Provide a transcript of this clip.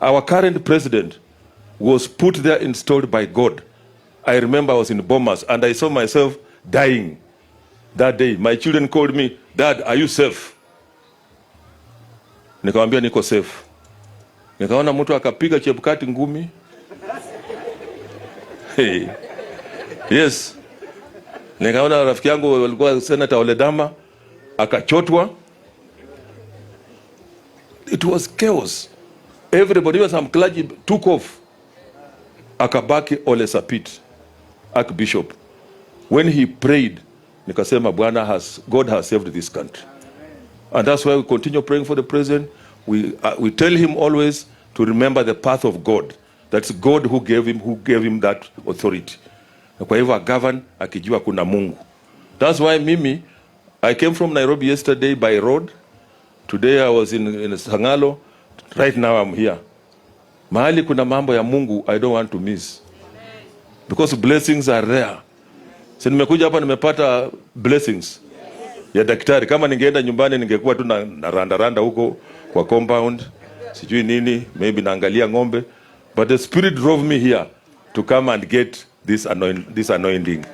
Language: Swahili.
Our current president was put there, installed by God. I remember I was in Bomas and I saw myself dying that day. My children called me, "Dad, are you safe?" Nikamwambia niko safe. Nikaona mtu akapiga Chebukati ngumi. Hey. Yes. Nikaona rafiki yangu walikuwa Senator Oledama akachotwa. It was chaos. Everybody, even some clergy took off. Akabaki Ole Sapit, Archbishop. When he prayed, nikasema God has saved this country. And that's why we continue praying for the president. We tell him always to remember the path of God. That's God who gave him that authority. Kwa hivyo govern akijua kuna Mungu. That's why I came from Nairobi yesterday by road. Today I was in Sangalo. Right now I'm here. Mahali kuna mambo ya Mungu, I don't want to miss. Because blessings are there. So nimekuja hapa nimepata blessings ya daktari. Kama ningeenda nyumbani ningekuwa tu na randa huko kwa compound. Sijui nini, maybe naangalia ng'ombe. But the Spirit drove me here to come and get this anointing.